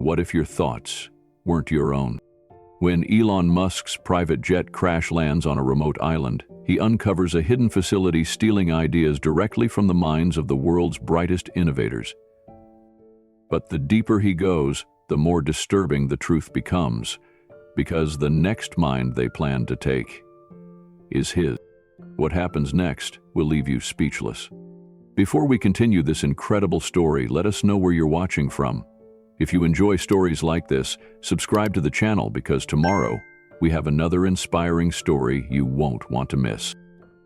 What if your thoughts weren't your own? When Elon Musk's private jet crash lands on a remote island, he uncovers a hidden facility stealing ideas directly from the minds of the world's brightest innovators. But the deeper he goes, the more disturbing the truth becomes, because the next mind they plan to take is his. What happens next will leave you speechless. Before we continue this incredible story, let us know where you're watching from. If you enjoy stories like this, subscribe to the channel because tomorrow we have another inspiring story you won't want to miss.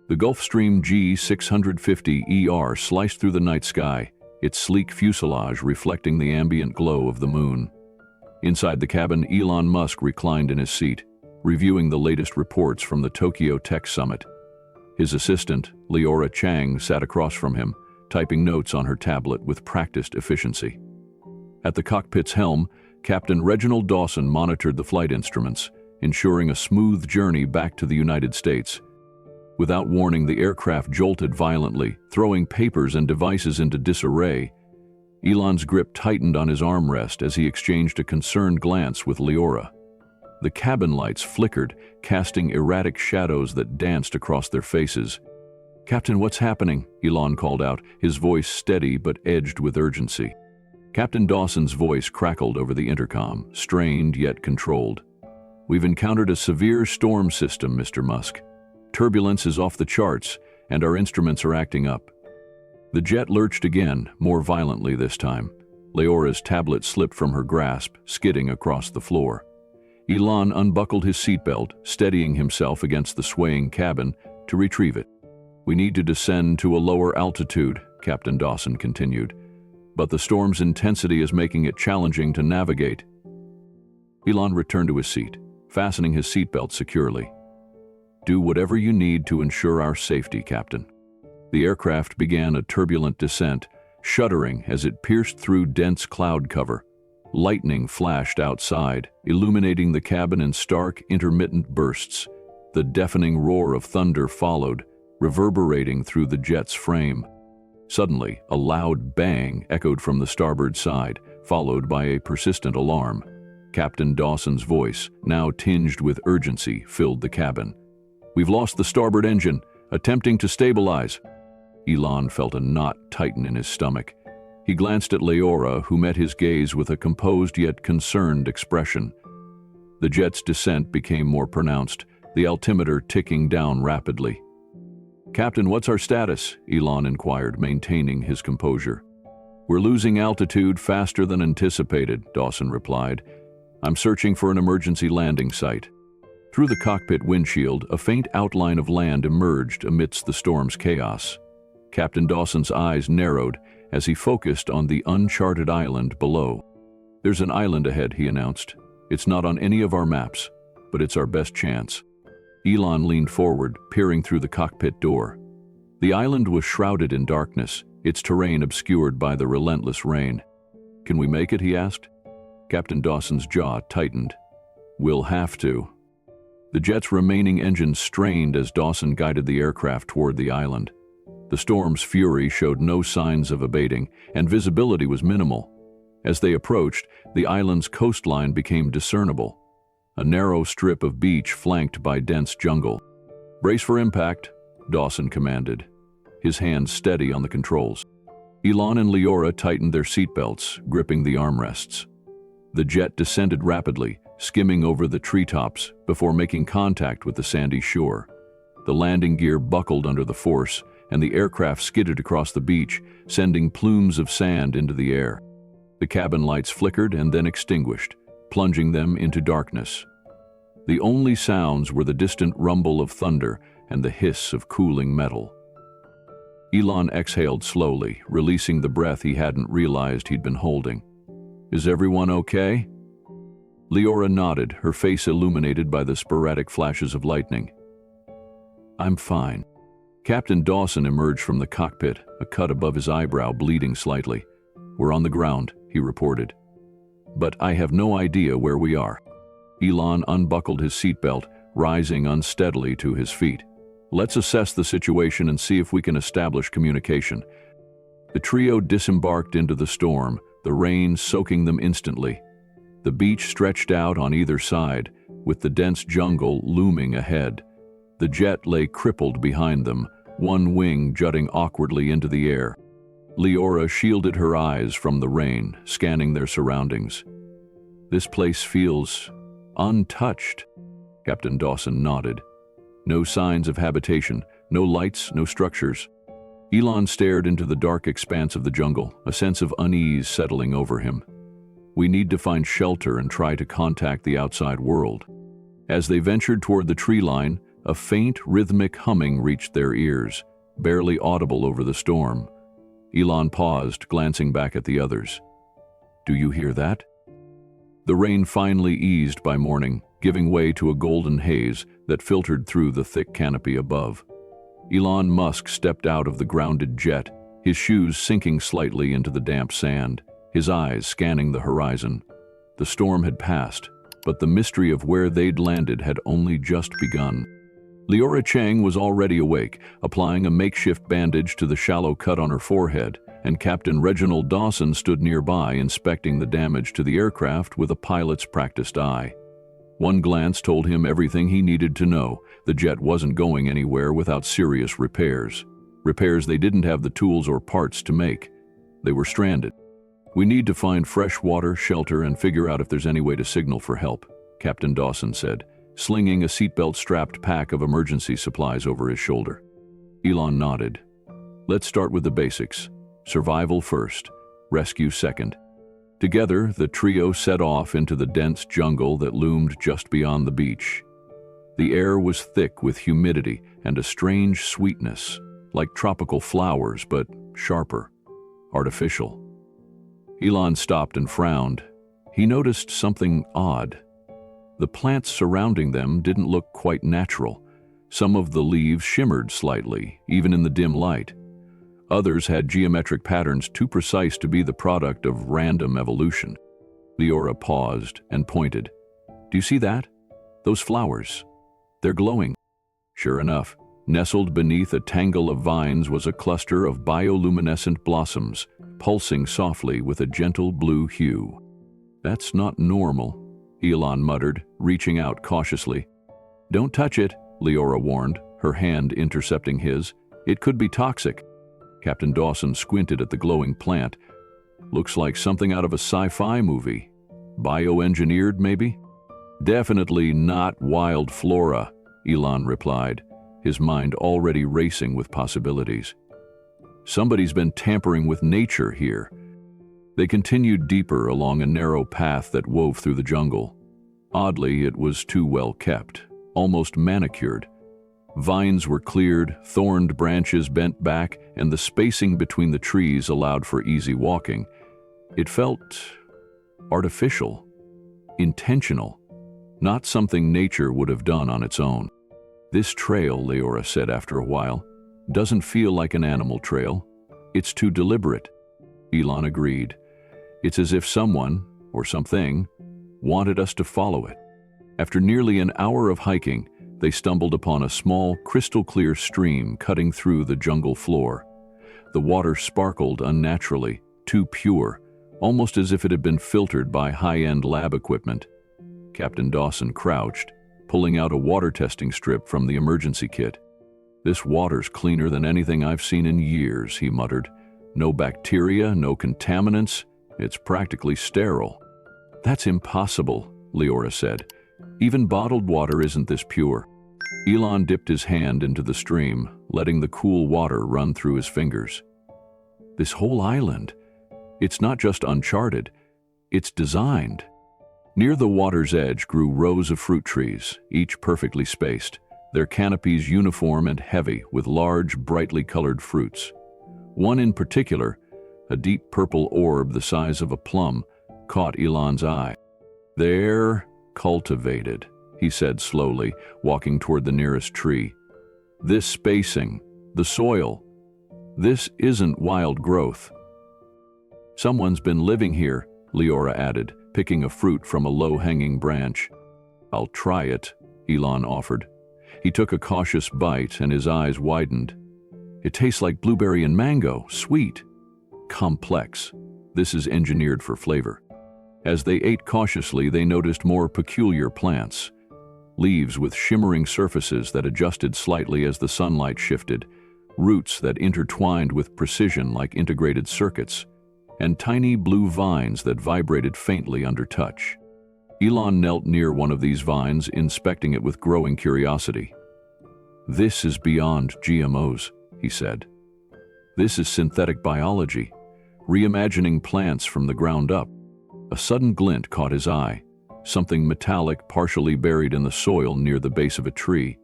The Gulfstream G650ER sliced through the night sky, its sleek fuselage reflecting the ambient glow of the moon. Inside the cabin, Elon Musk reclined in his seat, reviewing the latest reports from the Tokyo Tech Summit. His assistant, Leora Chang, sat across from him, typing notes on her tablet with practiced efficiency. At the cockpit's helm, Captain Reginald Dawson monitored the flight instruments, ensuring a smooth journey back to the United States. Without warning, the aircraft jolted violently, throwing papers and devices into disarray. Elon's grip tightened on his armrest as he exchanged a concerned glance with Leora. The cabin lights flickered, casting erratic shadows that danced across their faces. "Captain, what's happening?" Elon called out, his voice steady but edged with urgency. Captain Dawson's voice crackled over the intercom, strained yet controlled. "We've encountered a severe storm system, Mr. Musk. Turbulence is off the charts, and our instruments are acting up." The jet lurched again, more violently this time. Leora's tablet slipped from her grasp, skidding across the floor. Elon unbuckled his seatbelt, steadying himself against the swaying cabin to retrieve it. "We need to descend to a lower altitude," Captain Dawson continued, "but the storm's intensity is making it challenging to navigate." Elon returned to his seat, fastening his seatbelt securely. "Do whatever you need to ensure our safety, Captain." The aircraft began a turbulent descent, shuddering as it pierced through dense cloud cover. Lightning flashed outside, illuminating the cabin in stark, intermittent bursts. The deafening roar of thunder followed, reverberating through the jet's frame. Suddenly, a loud bang echoed from the starboard side, followed by a persistent alarm. Captain Dawson's voice, now tinged with urgency, filled the cabin. "We've lost the starboard engine, attempting to stabilize." Elon felt a knot tighten in his stomach. He glanced at Leora, who met his gaze with a composed yet concerned expression. The jet's descent became more pronounced, the altimeter ticking down rapidly. "Captain, what's our status?" Elon inquired, maintaining his composure. "We're losing altitude faster than anticipated," Dawson replied. "I'm searching for an emergency landing site." Through the cockpit windshield, a faint outline of land emerged amidst the storm's chaos. Captain Dawson's eyes narrowed as he focused on the uncharted island below. "There's an island ahead," he announced. "It's not on any of our maps, but it's our best chance." Elon leaned forward, peering through the cockpit door. The island was shrouded in darkness, its terrain obscured by the relentless rain. "Can we make it?" he asked. Captain Dawson's jaw tightened. "We'll have to." The jet's remaining engines strained as Dawson guided the aircraft toward the island. The storm's fury showed no signs of abating, and visibility was minimal. As they approached, the island's coastline became discernible, a narrow strip of beach flanked by dense jungle. "Brace for impact," Dawson commanded, his hands steady on the controls. Elon and Leora tightened their seatbelts, gripping the armrests. The jet descended rapidly, skimming over the treetops before making contact with the sandy shore. The landing gear buckled under the force, and the aircraft skidded across the beach, sending plumes of sand into the air. The cabin lights flickered and then extinguished, plunging them into darkness. The only sounds were the distant rumble of thunder and the hiss of cooling metal. Elon exhaled slowly, releasing the breath he hadn't realized he'd been holding. "Is everyone okay?" Leora nodded, her face illuminated by the sporadic flashes of lightning. "I'm fine." Captain Dawson emerged from the cockpit, a cut above his eyebrow bleeding slightly. "We're on the ground," he reported. "But I have no idea where we are." Elon unbuckled his seatbelt, rising unsteadily to his feet. "Let's assess the situation and see if we can establish communication." The trio disembarked into the storm, the rain soaking them instantly. The beach stretched out on either side, with the dense jungle looming ahead. The jet lay crippled behind them, one wing jutting awkwardly into the air. Leora shielded her eyes from the rain, scanning their surroundings. "This place feels untouched." Captain Dawson nodded. No signs of habitation, no lights, no structures. Elon stared into the dark expanse of the jungle, a sense of unease settling over him. "We need to find shelter and try to contact the outside world." As they ventured toward the tree line, a faint, rhythmic humming reached their ears, barely audible over the storm. Elon paused, glancing back at the others. "Do you hear that?" The rain finally eased by morning, giving way to a golden haze that filtered through the thick canopy above. Elon Musk stepped out of the grounded jet, his shoes sinking slightly into the damp sand, his eyes scanning the horizon. The storm had passed, but the mystery of where they'd landed had only just begun. Leora Chang was already awake, applying a makeshift bandage to the shallow cut on her forehead, and Captain Reginald Dawson stood nearby inspecting the damage to the aircraft with a pilot's practiced eye. One glance told him everything he needed to know. The jet wasn't going anywhere without serious repairs. Repairs they didn't have the tools or parts to make. They were stranded. "We need to find fresh water, shelter, and figure out if there's any way to signal for help," Captain Dawson said, slinging a seatbelt-strapped pack of emergency supplies over his shoulder. Elon nodded. "Let's start with the basics. Survival first, rescue second." Together, the trio set off into the dense jungle that loomed just beyond the beach. The air was thick with humidity and a strange sweetness, like tropical flowers, but sharper, artificial. Elon stopped and frowned. He noticed something odd. The plants surrounding them didn't look quite natural. Some of the leaves shimmered slightly, even in the dim light. Others had geometric patterns too precise to be the product of random evolution. Leora paused and pointed. "Do you see that? Those flowers. They're glowing." Sure enough, nestled beneath a tangle of vines was a cluster of bioluminescent blossoms, pulsing softly with a gentle blue hue. "That's not normal," Elon muttered, reaching out cautiously. "Don't touch it," Leora warned, her hand intercepting his. "It could be toxic." Captain Dawson squinted at the glowing plant. "Looks like something out of a sci-fi movie. Bioengineered, maybe?" "Definitely not wild flora," Elon replied, his mind already racing with possibilities. "Somebody's been tampering with nature here." They continued deeper along a narrow path that wove through the jungle. Oddly, it was too well kept, almost manicured. Vines were cleared, thorned branches bent back, and the spacing between the trees allowed for easy walking. It felt artificial, intentional, not something nature would have done on its own. "This trail," Leora said after a while, "doesn't feel like an animal trail. It's too deliberate." Elon agreed. "It's as if someone, or something, wanted us to follow it." After nearly an hour of hiking, they stumbled upon a small, crystal-clear stream cutting through the jungle floor. The water sparkled unnaturally, too pure, almost as if it had been filtered by high-end lab equipment. Captain Dawson crouched, pulling out a water testing strip from the emergency kit. "This water's cleaner than anything I've seen in years," he muttered. "No bacteria, no contaminants. It's practically sterile." "That's impossible," Leora said. "Even bottled water isn't this pure." Elon dipped his hand into the stream, letting the cool water run through his fingers. "This whole island, it's not just uncharted, it's designed." Near the water's edge grew rows of fruit trees, each perfectly spaced, their canopies uniform and heavy with large, brightly colored fruits. One in particular, a deep purple orb the size of a plum, caught Elon's eye. "They're cultivated," he said slowly, walking toward the nearest tree. "This spacing, the soil, this isn't wild growth." "Someone's been living here," Leora added, picking a fruit from a low-hanging branch. "I'll try it," Elon offered. He took a cautious bite and his eyes widened. "It tastes like blueberry and mango, sweet. Complex. This is engineered for flavor." As they ate cautiously, they noticed more peculiar plants. Leaves with shimmering surfaces that adjusted slightly as the sunlight shifted, roots that intertwined with precision like integrated circuits, and tiny blue vines that vibrated faintly under touch. Elon knelt near one of these vines, inspecting it with growing curiosity. "This is beyond GMOs," he said. "This is synthetic biology, reimagining plants from the ground up." A sudden glint caught his eye, something metallic partially buried in the soil near the base of a tree.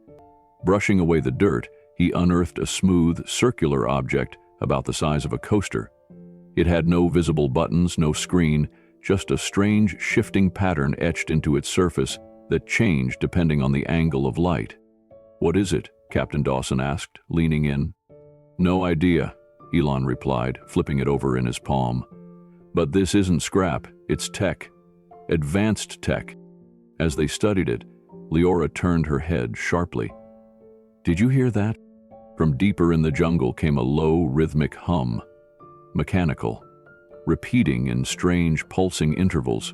Brushing away the dirt, he unearthed a smooth, circular object about the size of a coaster. It had no visible buttons, no screen, just a strange, shifting pattern etched into its surface that changed depending on the angle of light. "What is it?" Captain Dawson asked, leaning in. "No idea," Elon replied, flipping it over in his palm. "But this isn't scrap, it's tech. Advanced tech." As they studied it, Leora turned her head sharply. "Did you hear that?" From deeper in the jungle came a low, rhythmic hum. Mechanical, repeating in strange, pulsing intervals.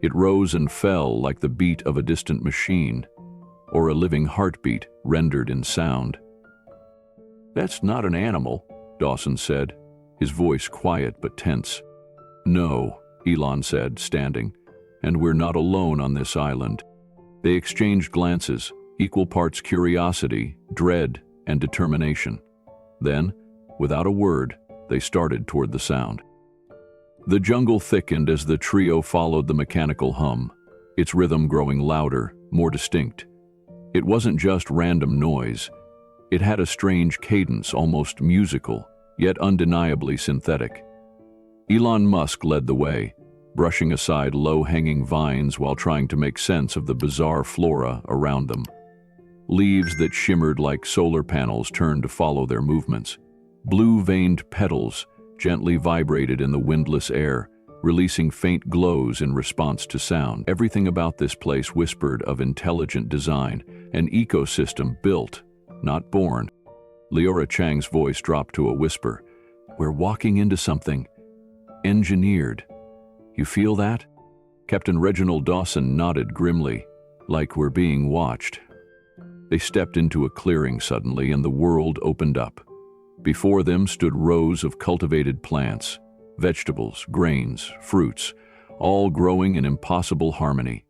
It rose and fell like the beat of a distant machine, or a living heartbeat rendered in sound. "That's not an animal," Dawson said, his voice quiet but tense. "No," Elon said, standing, "and we're not alone on this island." They exchanged glances, equal parts curiosity, dread, and determination. Then, without a word, they started toward the sound. The jungle thickened as the trio followed the mechanical hum, its rhythm growing louder, more distinct. It wasn't just random noise. It had a strange cadence, almost musical, yet undeniably synthetic. Elon Musk led the way, brushing aside low-hanging vines while trying to make sense of the bizarre flora around them. Leaves that shimmered like solar panels turned to follow their movements. Blue-veined petals gently vibrated in the windless air, releasing faint glows in response to sound. Everything about this place whispered of intelligent design, an ecosystem built, not born. Leora Chang's voice dropped to a whisper. "We're walking into something engineered. You feel that?" Captain Reginald Dawson nodded grimly, like we're being watched. They stepped into a clearing suddenly, and the world opened up. Before them stood rows of cultivated plants, vegetables, grains, fruits, all growing in impossible harmony.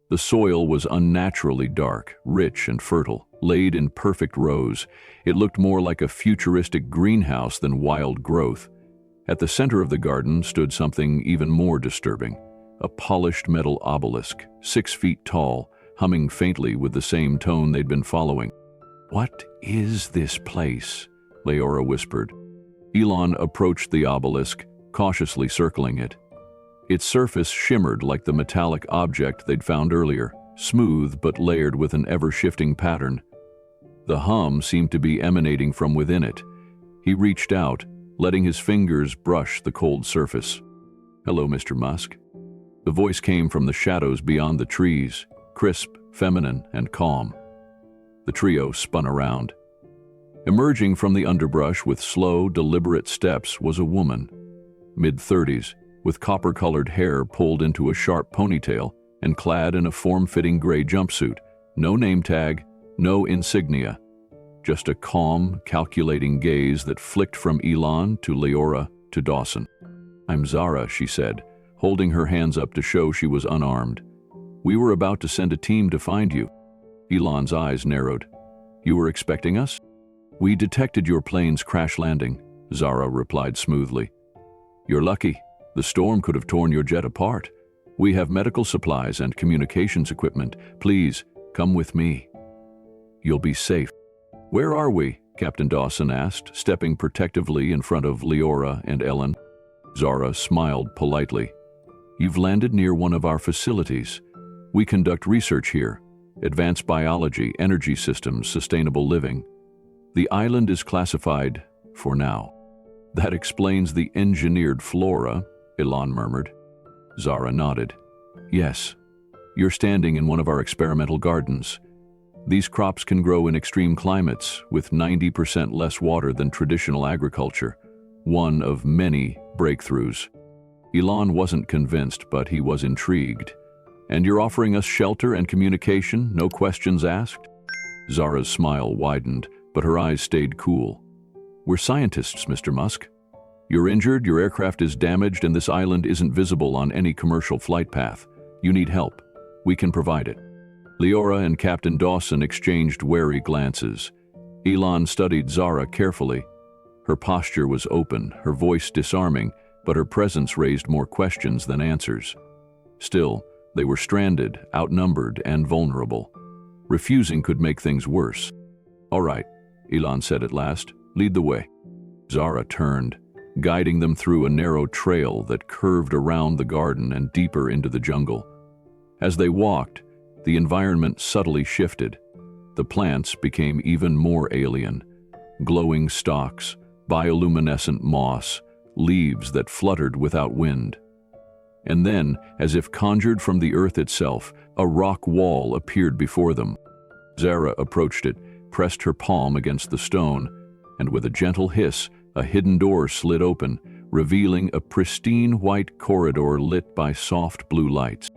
The soil was unnaturally dark, rich and fertile, laid in perfect rows. It looked more like a futuristic greenhouse than wild growth. At the center of the garden stood something even more disturbing, a polished metal obelisk, 6 feet tall, humming faintly with the same tone they'd been following. "What is this place?" Leora whispered. Elon approached the obelisk, cautiously circling it. Its surface shimmered like the metallic object they'd found earlier, smooth but layered with an ever-shifting pattern. The hum seemed to be emanating from within it. He reached out, letting his fingers brush the cold surface. "Hello, Mr. Musk." The voice came from the shadows beyond the trees, crisp, feminine, and calm. The trio spun around. Emerging from the underbrush with slow, deliberate steps was a woman, mid-30s, with copper-colored hair pulled into a sharp ponytail and clad in a form-fitting gray jumpsuit. No name tag, no insignia. Just a calm, calculating gaze that flicked from Elon to Leora to Dawson. "I'm Zara," she said, holding her hands up to show she was unarmed. "We were about to send a team to find you." Elon's eyes narrowed. "You were expecting us?" "We detected your plane's crash landing," Zara replied smoothly. "You're lucky. The storm could have torn your jet apart. We have medical supplies and communications equipment. Please, come with me. You'll be safe." "Where are we?" Captain Dawson asked, stepping protectively in front of Leora and Ellen. Zara smiled politely. "You've landed near one of our facilities. We conduct research here. Advanced biology, energy systems, sustainable living. The island is classified for now." "That explains the engineered flora," Elon murmured. Zara nodded. "Yes. You're standing in one of our experimental gardens. These crops can grow in extreme climates with 90% less water than traditional agriculture, one of many breakthroughs." Elon wasn't convinced, but he was intrigued. "And you're offering us shelter and communication, no questions asked?" Zara's smile widened, but her eyes stayed cool. "We're scientists, Mr. Musk. You're injured, your aircraft is damaged, and this island isn't visible on any commercial flight path. You need help. We can provide it." Leora and Captain Dawson exchanged wary glances. Elon studied Zara carefully. Her posture was open, her voice disarming, but her presence raised more questions than answers. Still, they were stranded, outnumbered, and vulnerable. Refusing could make things worse. "All right," Elon said at last. "Lead the way." Zara turned, guiding them through a narrow trail that curved around the garden and deeper into the jungle. As they walked, the environment subtly shifted. The plants became even more alien. Glowing stalks, bioluminescent moss, leaves that fluttered without wind. And then, as if conjured from the earth itself, a rock wall appeared before them. Zara approached it, pressed her palm against the stone, and with a gentle hiss, a hidden door slid open, revealing a pristine white corridor lit by soft blue lights.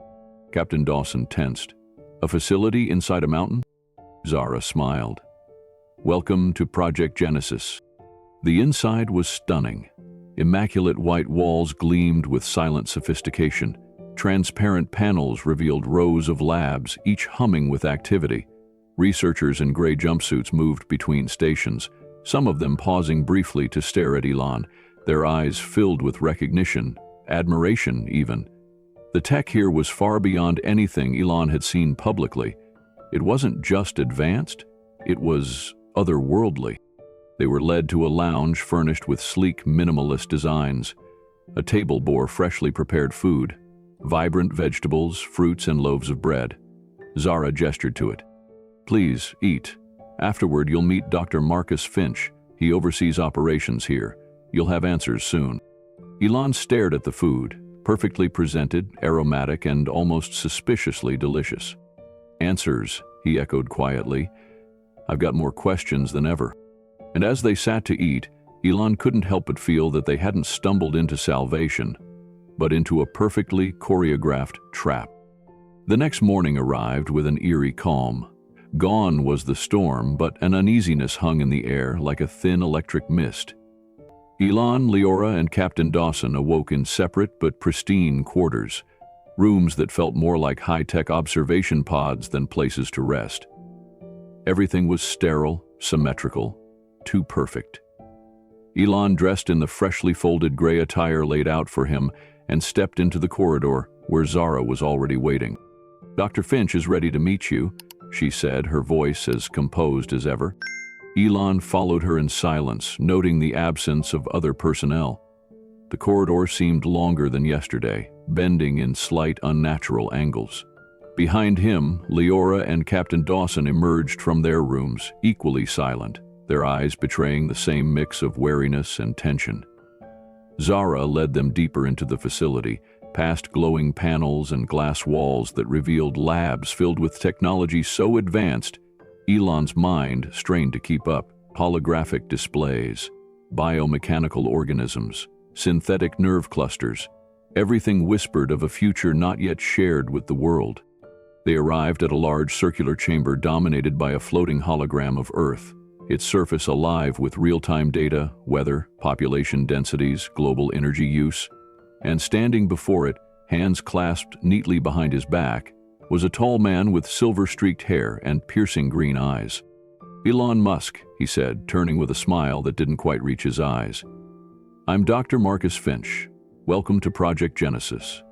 Captain Dawson tensed. "A facility inside a mountain?" Zara smiled. "Welcome to Project Genesis." The inside was stunning. Immaculate white walls gleamed with silent sophistication. Transparent panels revealed rows of labs, each humming with activity. Researchers in gray jumpsuits moved between stations, some of them pausing briefly to stare at Elon, their eyes filled with recognition, admiration even. The tech here was far beyond anything Elon had seen publicly. It wasn't just advanced, it was otherworldly. They were led to a lounge furnished with sleek, minimalist designs. A table bore freshly prepared food, vibrant vegetables, fruits, and loaves of bread. Zara gestured to it. "Please, eat. Afterward, you'll meet Dr. Marcus Finch. He oversees operations here. You'll have answers soon." Elon stared at the food, perfectly presented, aromatic, and almost suspiciously delicious. "Answers," he echoed quietly. "I've got more questions than ever." And as they sat to eat, Elon couldn't help but feel that they hadn't stumbled into salvation, but into a perfectly choreographed trap. The next morning arrived with an eerie calm. Gone was the storm, but an uneasiness hung in the air like a thin electric mist. Elon, Leora, and Captain Dawson awoke in separate but pristine quarters, rooms that felt more like high-tech observation pods than places to rest. Everything was sterile, symmetrical, too perfect. Elon dressed in the freshly folded gray attire laid out for him and stepped into the corridor where Zara was already waiting. "Dr. Finch is ready to meet you," she said, her voice as composed as ever. Elon followed her in silence, noting the absence of other personnel. The corridor seemed longer than yesterday, bending in slight, unnatural angles. Behind him, Leora and Captain Dawson emerged from their rooms, equally silent, their eyes betraying the same mix of wariness and tension. Zara led them deeper into the facility, past glowing panels and glass walls that revealed labs filled with technology so advanced, Elon's mind strained to keep up. Holographic displays, biomechanical organisms, synthetic nerve clusters, everything whispered of a future not yet shared with the world. They arrived at a large circular chamber dominated by a floating hologram of Earth, its surface alive with real-time data, weather, population densities, global energy use. And standing before it, hands clasped neatly behind his back, was a tall man with silver-streaked hair and piercing green eyes. "Elon Musk," he said, turning with a smile that didn't quite reach his eyes. "I'm Dr. Marcus Finch. Welcome to Project Genesis."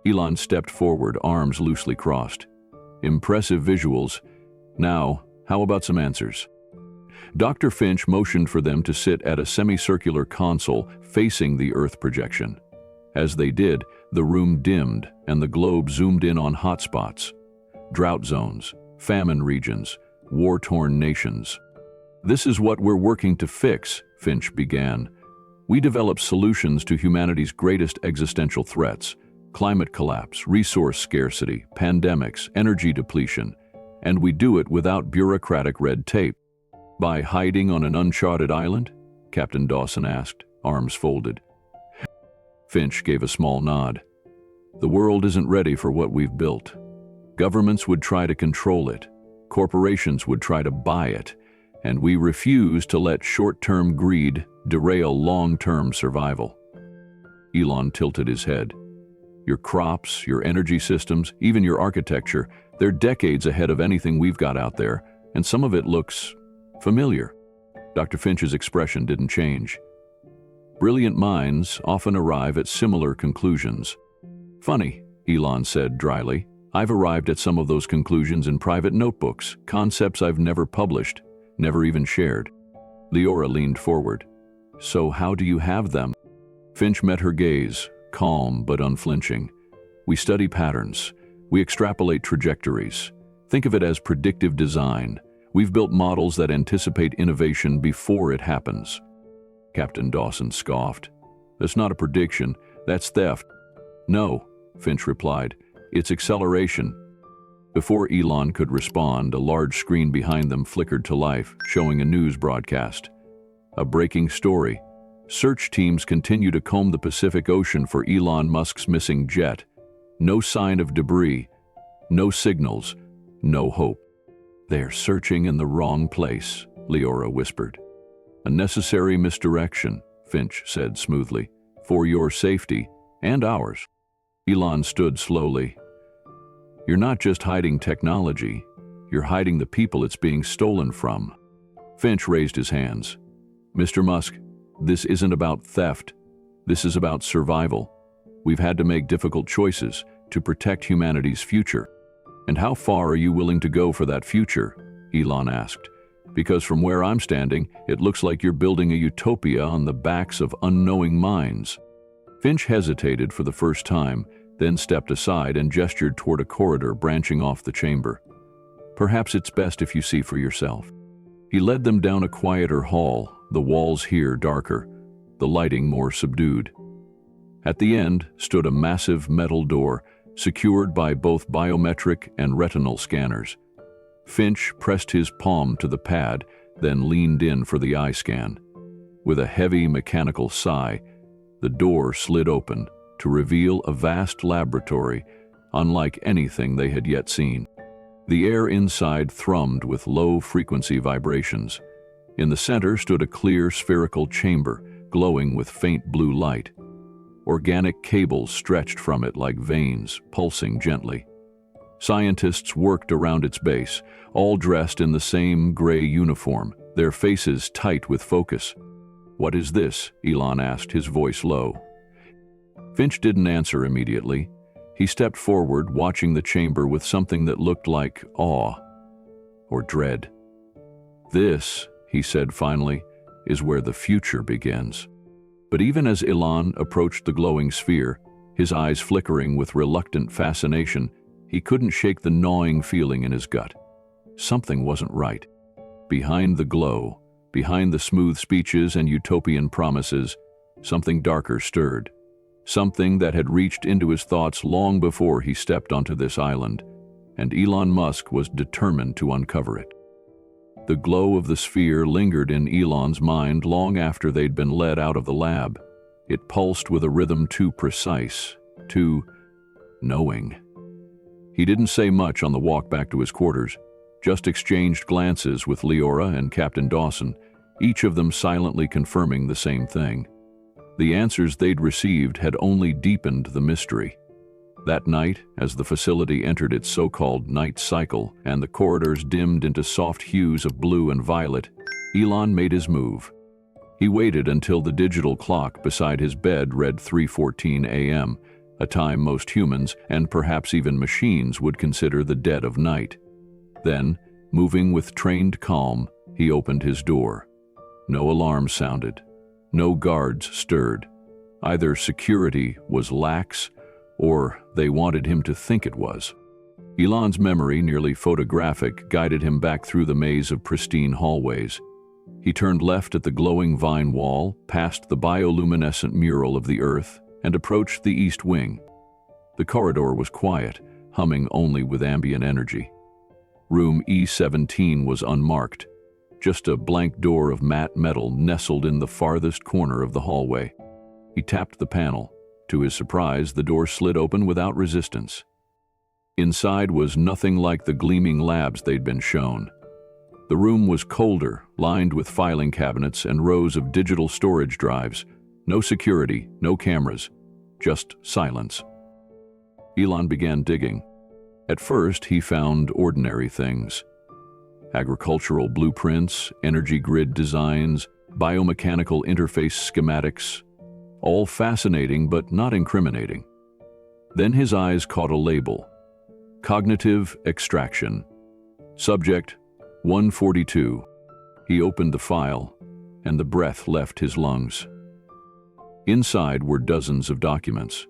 Elon stepped forward, arms loosely crossed. "Impressive visuals. Now, how about some answers?" Dr. Finch motioned for them to sit at a semicircular console facing the Earth projection. As they did, the room dimmed and the globe zoomed in on hotspots, drought zones, famine regions, war-torn nations. "This is what we're working to fix," Finch began. "We develop solutions to humanity's greatest existential threats: climate collapse, resource scarcity, pandemics, energy depletion, and we do it without bureaucratic red tape." "By hiding on an uncharted island?" Captain Dawson asked, arms folded. Finch gave a small nod. The world isn't ready for what we've built. Governments would try to control it. Corporations would try to buy it. And we refuse to let short-term greed derail long-term survival. Elon tilted his head. Your crops, your energy systems, even your architecture, they're decades ahead of anything we've got out there, and some of it looks familiar. Dr. Finch's expression didn't change. Brilliant minds often arrive at similar conclusions. Funny, Elon said dryly. I've arrived at some of those conclusions in private notebooks, concepts I've never published, never even shared. Leora leaned forward. So how do you have them? Finch met her gaze, calm but unflinching. We study patterns. We extrapolate trajectories. Think of it as predictive design. We've built models that anticipate innovation before it happens. Captain Dawson scoffed. That's not a prediction, that's theft. No, Finch replied. It's acceleration. Before Elon could respond, a large screen behind them flickered to life, showing a news broadcast. A breaking story. Search teams continue to comb the Pacific Ocean for Elon Musk's missing jet. No sign of debris. No signals. No hope. They're searching in the wrong place, Leora whispered. A necessary misdirection, Finch said smoothly. For your safety, and ours. Elon stood slowly. You're not just hiding technology, you're hiding the people it's being stolen from. Finch raised his hands. Mr. Musk, this isn't about theft. This is about survival. We've had to make difficult choices to protect humanity's future. And how far are you willing to go for that future? Elon asked. Because from where I'm standing, it looks like you're building a utopia on the backs of unknowing minds. Finch hesitated for the first time, then stepped aside and gestured toward a corridor branching off the chamber. Perhaps it's best if you see for yourself. He led them down a quieter hall, the walls here darker, the lighting more subdued. At the end stood a massive metal door, secured by both biometric and retinal scanners. Finch pressed his palm to the pad, then leaned in for the eye scan. With a heavy mechanical sigh, the door slid open to reveal a vast laboratory, unlike anything they had yet seen. The air inside thrummed with low-frequency vibrations. In the center stood a clear spherical chamber, glowing with faint blue light. Organic cables stretched from it like veins, pulsing gently. Scientists worked around its base, all dressed in the same gray uniform, their faces tight with focus. "What is this?" Elon asked, his voice low. Finch didn't answer immediately. He stepped forward, watching the chamber with something that looked like awe or dread. "This," he said finally, "is where the future begins." But even as Elon approached the glowing sphere, his eyes flickering with reluctant fascination, he couldn't shake the gnawing feeling in his gut. Something wasn't right. Behind the glow, behind the smooth speeches and utopian promises, something darker stirred. Something that had reached into his thoughts long before he stepped onto this island, and Elon Musk was determined to uncover it. The glow of the sphere lingered in Elon's mind long after they'd been led out of the lab. It pulsed with a rhythm too precise, too knowing. He didn't say much on the walk back to his quarters, just exchanged glances with Leora and Captain Dawson, each of them silently confirming the same thing. The answers they'd received had only deepened the mystery. That night, as the facility entered its so-called night cycle and the corridors dimmed into soft hues of blue and violet, Elon made his move. He waited until the digital clock beside his bed read 3:14 a.m., a time most humans, and perhaps even machines, would consider the dead of night. Then, moving with trained calm, he opened his door. No alarm sounded. No guards stirred. Either security was lax, or they wanted him to think it was. Elon's memory, nearly photographic, guided him back through the maze of pristine hallways. He turned left at the glowing vine wall, past the bioluminescent mural of the Earth, and approached the east wing. The corridor was quiet, humming only with ambient energy. Room E17 was unmarked, just a blank door of matte metal nestled in the farthest corner of the hallway. He tapped the panel. To his surprise, the door slid open without resistance. Inside was nothing like the gleaming labs they'd been shown. The room was colder, lined with filing cabinets and rows of digital storage drives. No security, no cameras, just silence. Elon began digging. At first, he found ordinary things. Agricultural blueprints, energy grid designs, biomechanical interface schematics, all fascinating but not incriminating. Then his eyes caught a label: Cognitive Extraction. Subject 142. He opened the file, and the breath left his lungs. Inside were dozens of documents: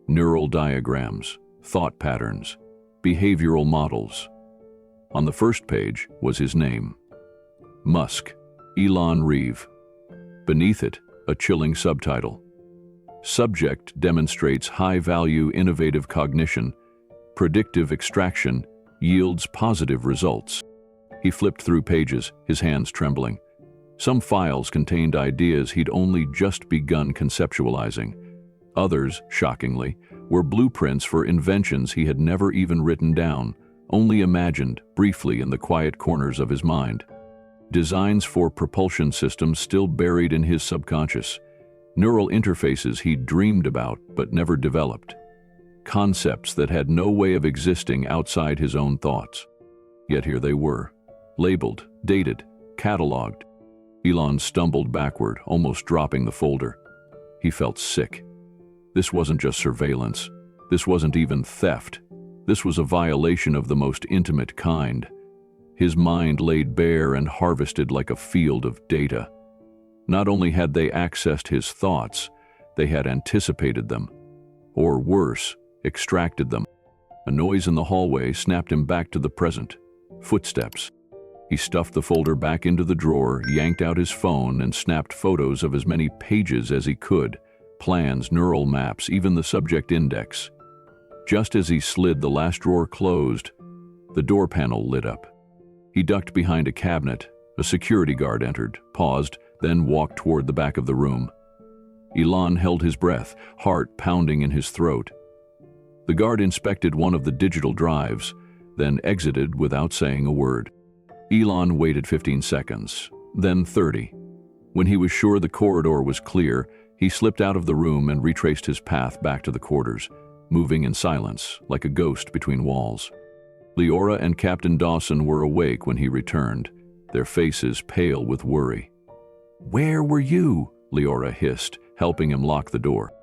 neural diagrams, thought patterns, behavioral models. On the first page was his name: Musk, Elon Reeve. Beneath it, a chilling subtitle: Subject demonstrates high-value innovative cognition. Predictive extraction yields positive results. He flipped through pages, his hands trembling. Some files contained ideas he'd only just begun conceptualizing. Others, shockingly, were blueprints for inventions he had never even written down, only imagined briefly in the quiet corners of his mind. Designs for propulsion systems still buried in his subconscious. Neural interfaces he'd dreamed about but never developed. Concepts that had no way of existing outside his own thoughts. Yet here they were, labeled, dated, cataloged. Elon stumbled backward, almost dropping the folder. He felt sick. This wasn't just surveillance. This wasn't even theft. This was a violation of the most intimate kind. His mind laid bare and harvested like a field of data. Not only had they accessed his thoughts, they had anticipated them. Or worse, extracted them. A noise in the hallway snapped him back to the present. Footsteps. He stuffed the folder back into the drawer, yanked out his phone, and snapped photos of as many pages as he could. Plans, neural maps, even the subject index. Just as he slid the last drawer closed, the door panel lit up. He ducked behind a cabinet. A security guard entered, paused, then walked toward the back of the room. Elon held his breath, heart pounding in his throat. The guard inspected one of the digital drives, then exited without saying a word. Elon waited 15 seconds, then 30. When he was sure the corridor was clear, he slipped out of the room and retraced his path back to the quarters, moving in silence, like a ghost between walls. Leora and Captain Dawson were awake when he returned, their faces pale with worry. "Where were you?" Leora hissed, helping him lock the door.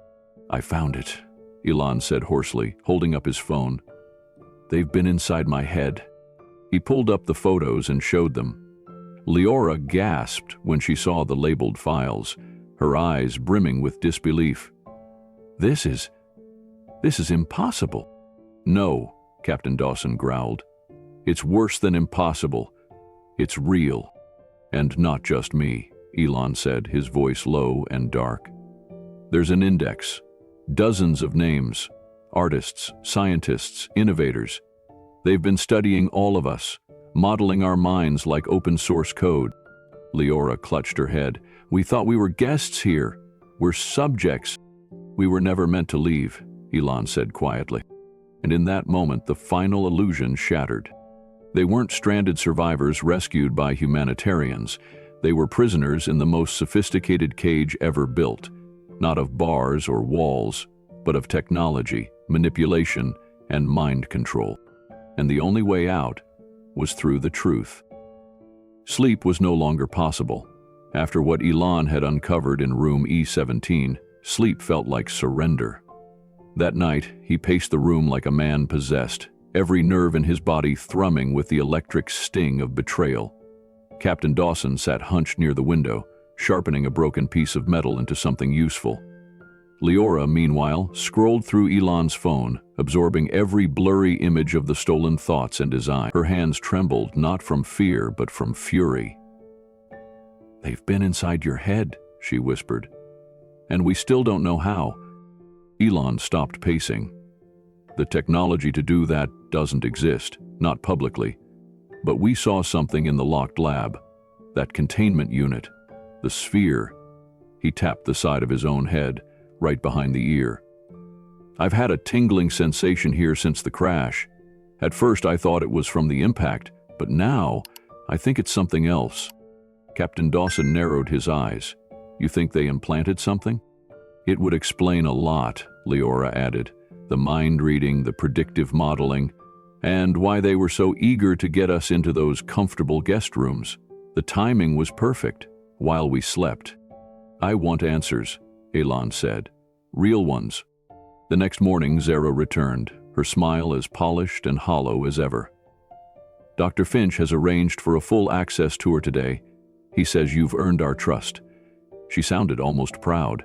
"I found it," Elon said hoarsely, holding up his phone. "They've been inside my head." He pulled up the photos and showed them. Leora gasped when she saw the labeled files, her eyes brimming with disbelief. This is impossible." "No," Captain Dawson growled. "It's worse than impossible. It's real. And not just me," Elon said, his voice low and dark. "There's an index. Dozens of names. Artists, scientists, innovators. They've been studying all of us, modeling our minds like open-source code." Leora clutched her head. "We thought we were guests here. We're subjects." "We were never meant to leave," Elon said quietly. And in that moment, the final illusion shattered. They weren't stranded survivors rescued by humanitarians. They were prisoners in the most sophisticated cage ever built, not of bars or walls, but of technology, manipulation, and mind control. And the only way out was through the truth. Sleep was no longer possible. After what Elon had uncovered in room E17, sleep felt like surrender. That night, he paced the room like a man possessed, every nerve in his body thrumming with the electric sting of betrayal. Captain Dawson sat hunched near the window, sharpening a broken piece of metal into something useful. Leora, meanwhile, scrolled through Elon's phone, absorbing every blurry image of the stolen thoughts and design. Her hands trembled not from fear but from fury. "They've been inside your head," she whispered. "And we still don't know how." Elon stopped pacing. The technology to do that doesn't exist, not publicly. But we saw something in the locked lab. That containment unit. The sphere. He tapped the side of his own head, right behind the ear. I've had a tingling sensation here since the crash. At first I thought it was from the impact, but now I think it's something else." Captain Dawson narrowed his eyes. "You think they implanted something?" "It would explain a lot," Leora added. "The mind reading, the predictive modeling, and why they were so eager to get us into those comfortable guest rooms. The timing was perfect, while we slept." "I want answers," Elon said. "Real ones." The next morning, Zara returned, her smile as polished and hollow as ever. "Dr. Finch has arranged for a full access tour today. He says you've earned our trust." She sounded almost proud.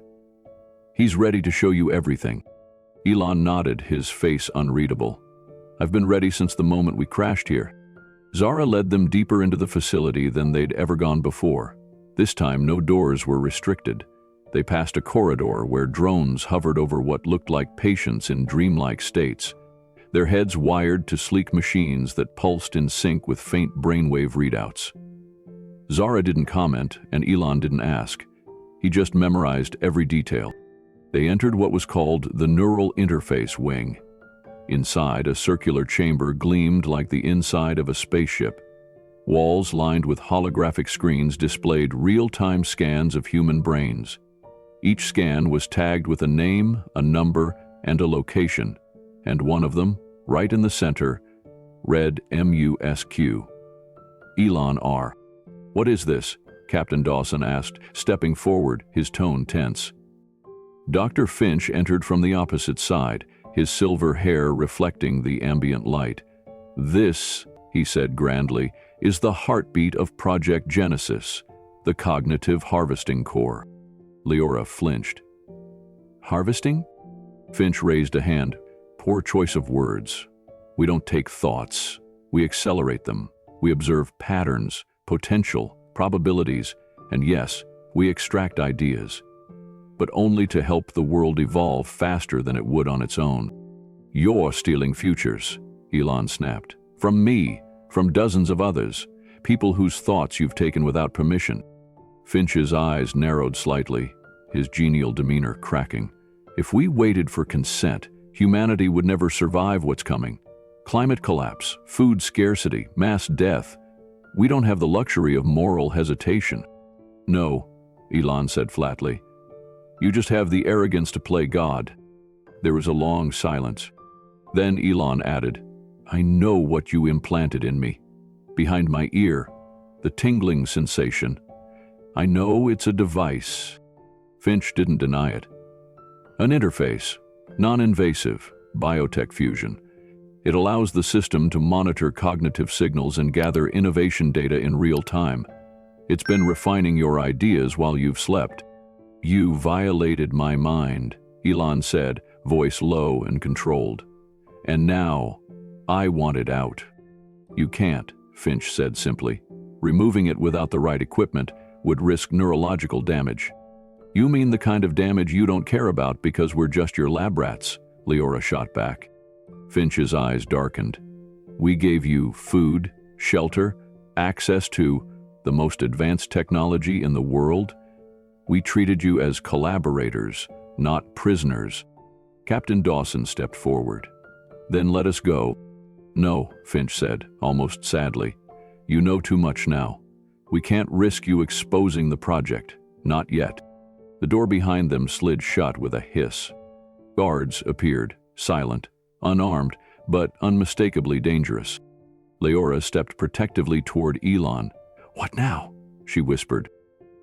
"He's ready to show you everything." Elon nodded, his face unreadable. "I've been ready since the moment we crashed here." Zara led them deeper into the facility than they'd ever gone before. This time, no doors were restricted. They passed a corridor where drones hovered over what looked like patients in dreamlike states, their heads wired to sleek machines that pulsed in sync with faint brainwave readouts. Zara didn't comment, and Elon didn't ask. He just memorized every detail. They entered what was called the Neural Interface Wing. Inside, a circular chamber gleamed like the inside of a spaceship. Walls lined with holographic screens displayed real-time scans of human brains. Each scan was tagged with a name, a number, and a location, and one of them, right in the center, read MUSQ. Elon R. "What is this?" Captain Dawson asked, stepping forward, his tone tense. Dr. Finch entered from the opposite side, his silver hair reflecting the ambient light. "This," he said grandly, "is the heartbeat of Project Genesis, the cognitive harvesting core." Leora flinched. "Harvesting?" Finch raised a hand. "Poor choice of words. We don't take thoughts. We accelerate them. We observe patterns, potential, probabilities, and yes, we extract ideas. But only to help the world evolve faster than it would on its own." "You're stealing futures," Elon snapped. "From me, from dozens of others, people whose thoughts you've taken without permission." Finch's eyes narrowed slightly, his genial demeanor cracking. "If we waited for consent, humanity would never survive what's coming. Climate collapse, food scarcity, mass death. We don't have the luxury of moral hesitation." "No," Elon said flatly. "You just have the arrogance to play God." There was a long silence. Then Elon added, "I know what you implanted in me. Behind my ear, the tingling sensation. I know it's a device." Finch didn't deny it. "An interface, non-invasive, biotech fusion. It allows the system to monitor cognitive signals and gather innovation data in real time. It's been refining your ideas while you've slept." "You violated my mind," Elon said, voice low and controlled. "And now, I want it out." "You can't," Finch said simply. "Removing it without the right equipment would risk neurological damage." "You mean the kind of damage you don't care about because we're just your lab rats," Leora shot back. Finch's eyes darkened. "We gave you food, shelter, access to the most advanced technology in the world. We treated you as collaborators, not prisoners." Captain Dawson stepped forward. "Then let us go." "No," Finch said, almost sadly. "You know too much now. We can't risk you exposing the project. Not yet." The door behind them slid shut with a hiss. Guards appeared, silent, unarmed, but unmistakably dangerous. Leora stepped protectively toward Elon. "What now?" she whispered.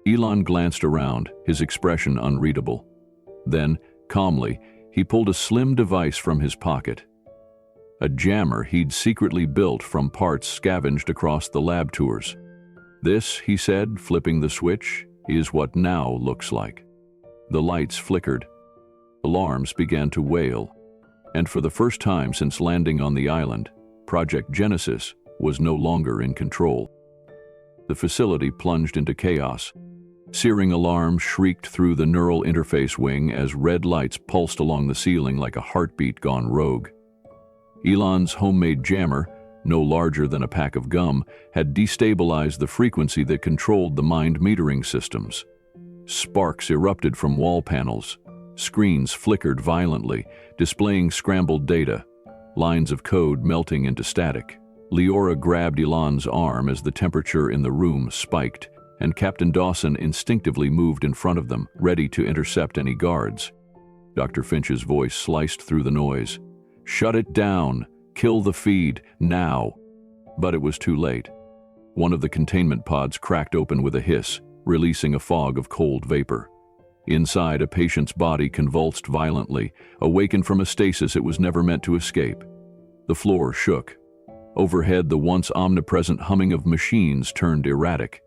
Elon glanced around, his expression unreadable. Then, calmly, he pulled a slim device from his pocket. A jammer he'd secretly built from parts scavenged across the lab tours. "This," he said, flipping the switch, "is what now looks like." The lights flickered. Alarms began to wail. And for the first time since landing on the island, Project Genesis was no longer in control. The facility plunged into chaos. Searing alarms shrieked through the neural interface wing as red lights pulsed along the ceiling like a heartbeat gone rogue. Elon's homemade jammer, no larger than a pack of gum, had destabilized the frequency that controlled the mind metering systems. Sparks erupted from wall panels. Screens flickered violently, displaying scrambled data, lines of code melting into static. Leora grabbed Elon's arm as the temperature in the room spiked, and Captain Dawson instinctively moved in front of them, ready to intercept any guards. Dr. Finch's voice sliced through the noise. "Shut it down! Kill the feed, now!" But it was too late. One of the containment pods cracked open with a hiss, releasing a fog of cold vapor. Inside, a patient's body convulsed violently, awakened from a stasis it was never meant to escape. The floor shook. Overhead, the once omnipresent humming of machines turned erratic,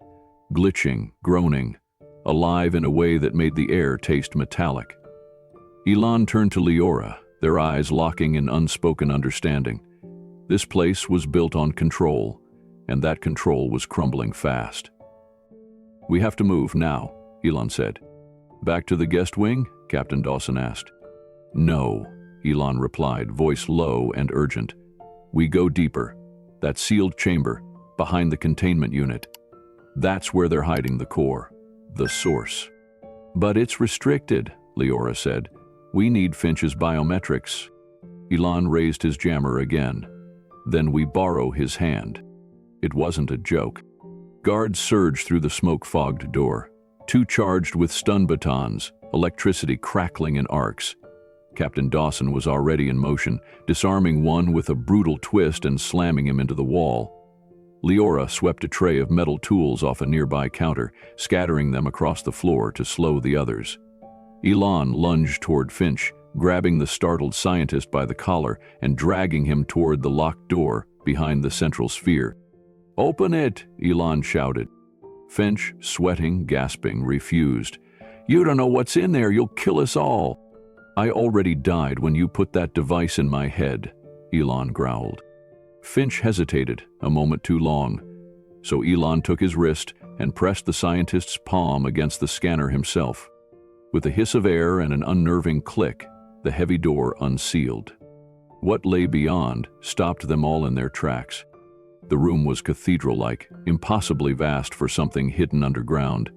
glitching, groaning, alive in a way that made the air taste metallic. Elon turned to Leora, their eyes locking in unspoken understanding. This place was built on control, and that control was crumbling fast. "We have to move now," Elon said. "Back to the guest wing?" Captain Dawson asked. "No," Elon replied, voice low and urgent. "We go deeper. That sealed chamber, behind the containment unit. That's where they're hiding the core, the source." "But it's restricted," Leora said. "We need Finch's biometrics." Elon raised his jammer again. "Then we borrow his hand." It wasn't a joke. Guards surged through the smoke-fogged door, two charged with stun batons, electricity crackling in arcs. Captain Dawson was already in motion, disarming one with a brutal twist and slamming him into the wall. Leora swept a tray of metal tools off a nearby counter, scattering them across the floor to slow the others. Elon lunged toward Finch, grabbing the startled scientist by the collar and dragging him toward the locked door behind the central sphere. "Open it!" Elon shouted. Finch, sweating, gasping, refused. "You don't know what's in there, you'll kill us all." "I already died when you put that device in my head," Elon growled. Finch hesitated, a moment too long, so Elon took his wrist and pressed the scientist's palm against the scanner himself. With a hiss of air and an unnerving click, the heavy door unsealed. What lay beyond stopped them all in their tracks. The room was cathedral-like, impossibly vast for something hidden underground.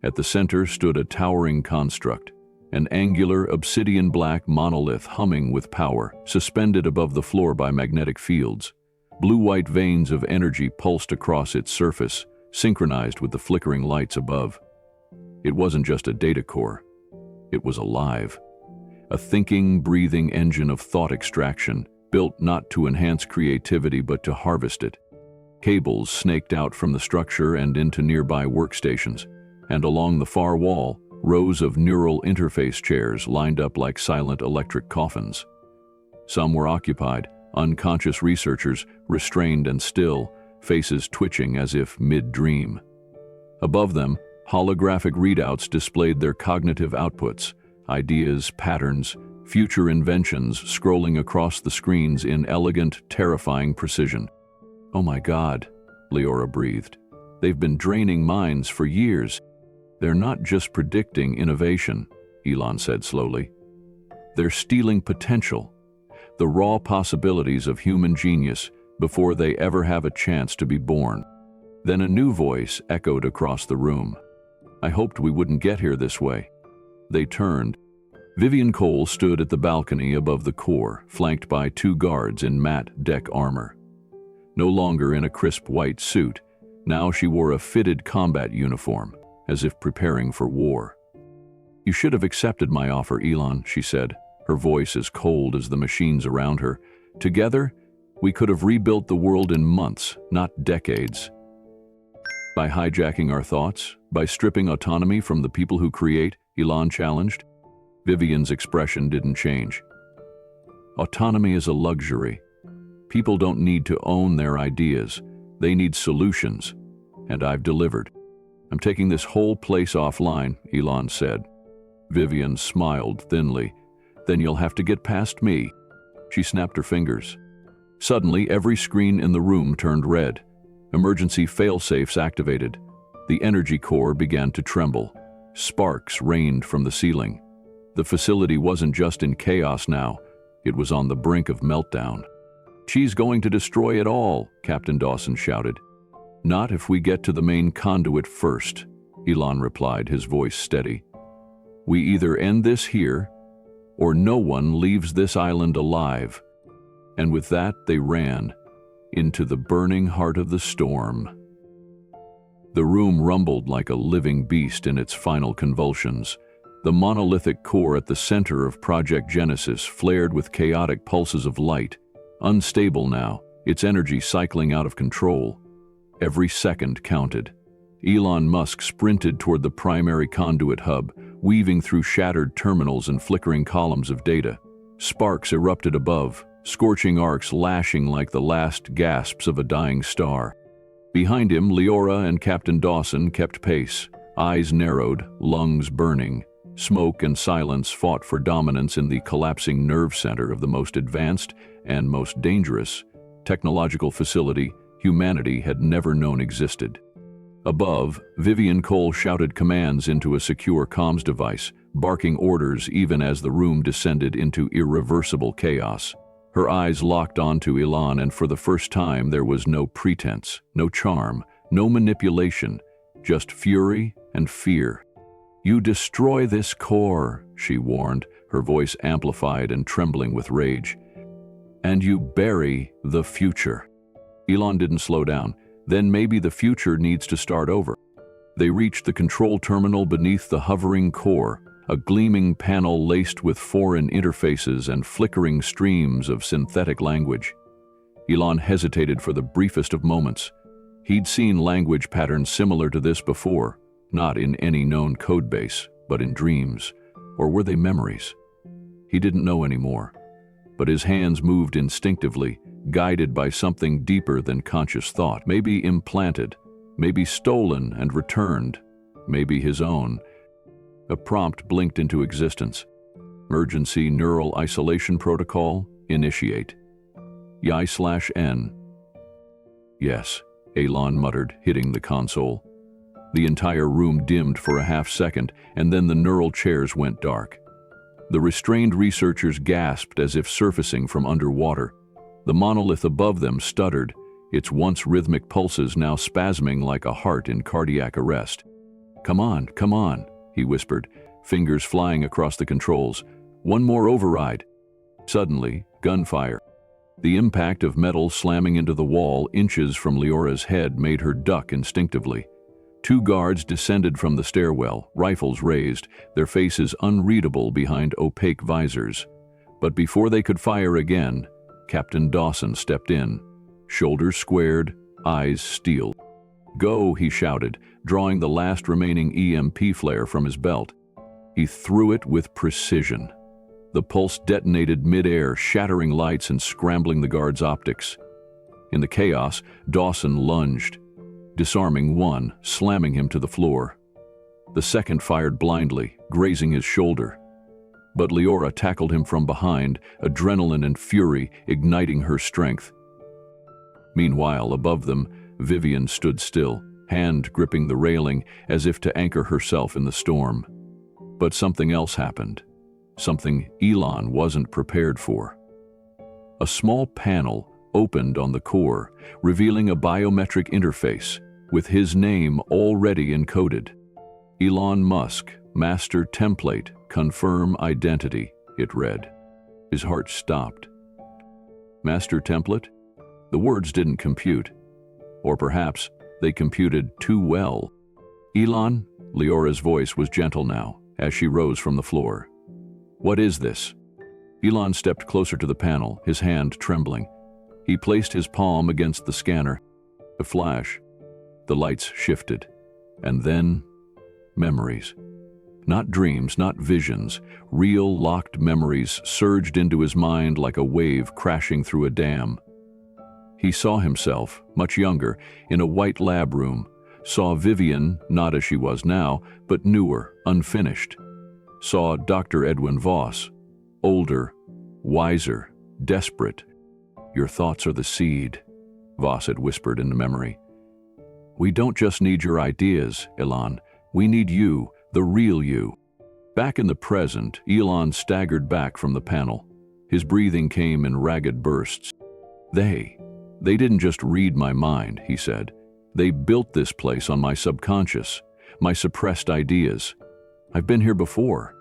At the center stood a towering construct, an angular, obsidian-black monolith humming with power, suspended above the floor by magnetic fields. Blue-white veins of energy pulsed across its surface, synchronized with the flickering lights above. It wasn't just a data core. It was alive. A thinking, breathing engine of thought extraction, built not to enhance creativity but to harvest it. Cables snaked out from the structure and into nearby workstations, and along the far wall, rows of neural interface chairs lined up like silent electric coffins. Some were occupied, unconscious researchers, restrained and still, faces twitching as if mid-dream. Above them, holographic readouts displayed their cognitive outputs, ideas, patterns, future inventions scrolling across the screens in elegant, terrifying precision. "Oh my God," Leora breathed. "They've been draining minds for years." "They're not just predicting innovation," Elon said slowly. "They're stealing potential, the raw possibilities of human genius before they ever have a chance to be born." Then a new voice echoed across the room. "I hoped we wouldn't get here this way." They turned. Vivian Cole stood at the balcony above the core, flanked by two guards in matte deck armor. No longer in a crisp white suit, now she wore a fitted combat uniform, as if preparing for war. "You should have accepted my offer, Elon," she said, her voice as cold as the machines around her. "Together, we could have rebuilt the world in months, not decades." "By hijacking our thoughts, by stripping autonomy from the people who create," Elon challenged. Vivian's expression didn't change. "Autonomy is a luxury. People don't need to own their ideas. They need solutions, and I've delivered. I'm taking this whole place offline," Elon said. Vivian smiled thinly. "Then you'll have to get past me." She snapped her fingers. Suddenly, every screen in the room turned red. Emergency fail-safes activated. The energy core began to tremble. Sparks rained from the ceiling. The facility wasn't just in chaos now, it was on the brink of meltdown. "She's going to destroy it all," Captain Dawson shouted. "Not if we get to the main conduit first," Elon replied, his voice steady. We either end this here, or no one leaves this island alive." And with that, they ran into the burning heart of the storm. The room rumbled like a living beast in its final convulsions. The monolithic core at the center of Project Genesis flared with chaotic pulses of light, unstable now, its energy cycling out of control. Every second counted. Elon Musk sprinted toward the primary conduit hub, weaving through shattered terminals and flickering columns of data. Sparks erupted above, scorching arcs lashing like the last gasps of a dying star. Behind him, Leora and Captain Dawson kept pace, eyes narrowed, lungs burning. Smoke and silence fought for dominance in the collapsing nerve center of the most advanced and most dangerous technological facility humanity had never known existed. Above, Vivian Cole shouted commands into a secure comms device, barking orders even as the room descended into irreversible chaos. Her eyes locked onto Elon, and for the first time there was no pretense, no charm, no manipulation, just fury and fear. "You destroy this core," she warned, her voice amplified and trembling with rage. "And you bury the future." Elon didn't slow down. Then maybe the future needs to start over. They reached the control terminal beneath the hovering core, a gleaming panel laced with foreign interfaces and flickering streams of synthetic language. Elon hesitated for the briefest of moments. He'd seen language patterns similar to this before, not in any known codebase, but in dreams. Or were they memories? He didn't know anymore. But his hands moved instinctively, guided by something deeper than conscious thought, maybe implanted, maybe stolen and returned, maybe his own. A prompt blinked into existence. Emergency Neural Isolation Protocol, initiate. Y/N. Yes, Elon muttered, hitting the console. The entire room dimmed for a half second, and then the neural chairs went dark. The restrained researchers gasped as if surfacing from underwater. The monolith above them stuttered, its once rhythmic pulses now spasming like a heart in cardiac arrest. Come on," he whispered, fingers flying across the controls. "One more override." Suddenly, gunfire. The impact of metal slamming into the wall inches from Leora's head made her duck instinctively. Two guards descended from the stairwell, rifles raised, their faces unreadable behind opaque visors. But before they could fire again, Captain Dawson stepped in, shoulders squared, eyes steel. "Go," he shouted, drawing the last remaining EMP flare from his belt. He threw it with precision. The pulse detonated mid-air, shattering lights and scrambling the guard's optics. In the chaos, Dawson lunged, disarming one, slamming him to the floor. The second fired blindly, grazing his shoulder. But Leora tackled him from behind, adrenaline and fury igniting her strength. Meanwhile, above them, Vivian stood still, hand gripping the railing as if to anchor herself in the storm. But something else happened, something Elon wasn't prepared for. A small panel opened on the core, revealing a biometric interface with his name already encoded. Elon Musk, Master Template, Confirm Identity, it read. His heart stopped. Master Template? The words didn't compute. Or perhaps they computed too well. "Elon?" Leora's voice was gentle now, as she rose from the floor. "What is this?" Elon stepped closer to the panel, his hand trembling. He placed his palm against the scanner. A flash. The lights shifted. And then, memories. Not dreams, not visions. Real, locked memories surged into his mind like a wave crashing through a dam. He saw himself, much younger, in a white lab room. Saw Vivian, not as she was now, but newer, unfinished. Saw Dr. Edwin Voss, older, wiser, desperate. "Your thoughts are the seed," Voss had whispered into memory. "We don't just need your ideas, Elon. We need you, the real you." Back in the present, Elon staggered back from the panel. His breathing came in ragged bursts. They didn't just read my mind," he said. "They built this place on my subconscious, my suppressed ideas. I've been here before.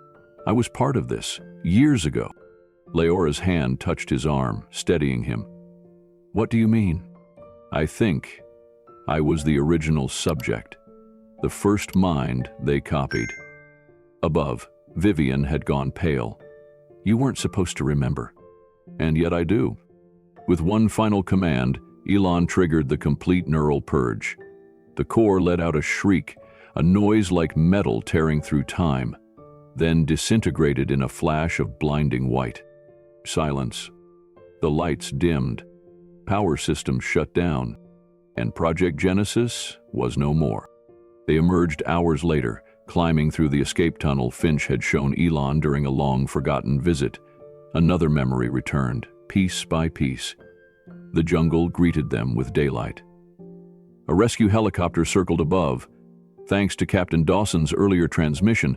I was part of this, years ago. Leora's hand touched his arm, steadying him. What do you mean? I think I was the original subject, the first mind they copied. Above, Vivian had gone pale. You weren't supposed to remember. And yet I do. With one final command, Elon triggered the complete neural purge. The core let out a shriek, a noise like metal tearing through time, then disintegrated in a flash of blinding white. Silence. The lights dimmed. Power systems shut down. And Project Genesis was no more. They emerged hours later, climbing through the escape tunnel Finch had shown Elon during a long-forgotten visit. Another memory returned, piece by piece. The jungle greeted them with daylight. A rescue helicopter circled above. Thanks to Captain Dawson's earlier transmission,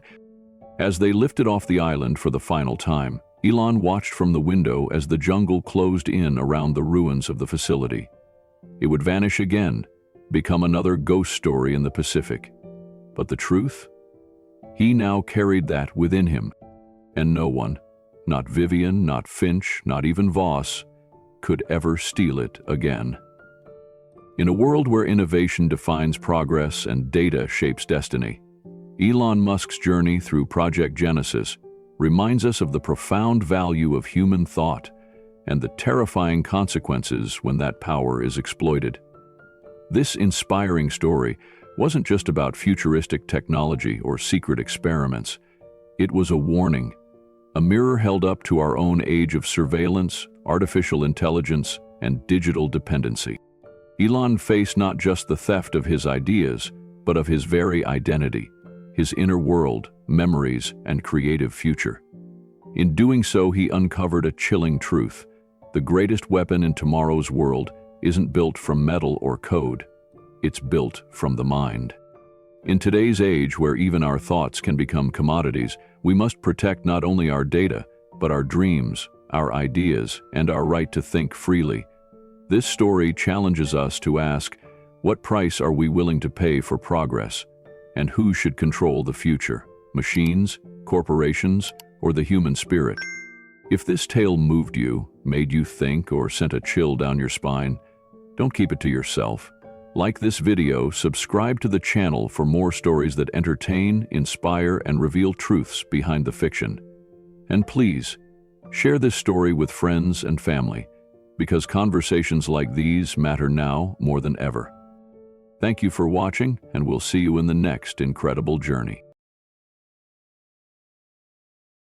as they lifted off the island for the final time, Elon watched from the window as the jungle closed in around the ruins of the facility. It would vanish again, become another ghost story in the Pacific. But the truth? He now carried that within him, and no one, not Vivian, not Finch, not even Voss, could ever steal it again. In a world where innovation defines progress and data shapes destiny, Elon Musk's journey through Project Genesis reminds us of the profound value of human thought and the terrifying consequences when that power is exploited. This inspiring story wasn't just about futuristic technology or secret experiments. It was a warning, a mirror held up to our own age of surveillance, artificial intelligence, and digital dependency. Elon faced not just the theft of his ideas, but of his very identity, his inner world, memories, and creative future. In doing so, he uncovered a chilling truth. The greatest weapon in tomorrow's world isn't built from metal or code. It's built from the mind. In today's age, where even our thoughts can become commodities, we must protect not only our data, but our dreams, our ideas, and our right to think freely. This story challenges us to ask, what price are we willing to pay for progress? And who should control the future? Machines, corporations, or the human spirit? If this tale moved you, made you think, or sent a chill down your spine, don't keep it to yourself. Like this video, subscribe to the channel for more stories that entertain, inspire, and reveal truths behind the fiction. And please, share this story with friends and family, because conversations like these matter now more than ever. Thank you for watching, and we'll see you in the next incredible journey.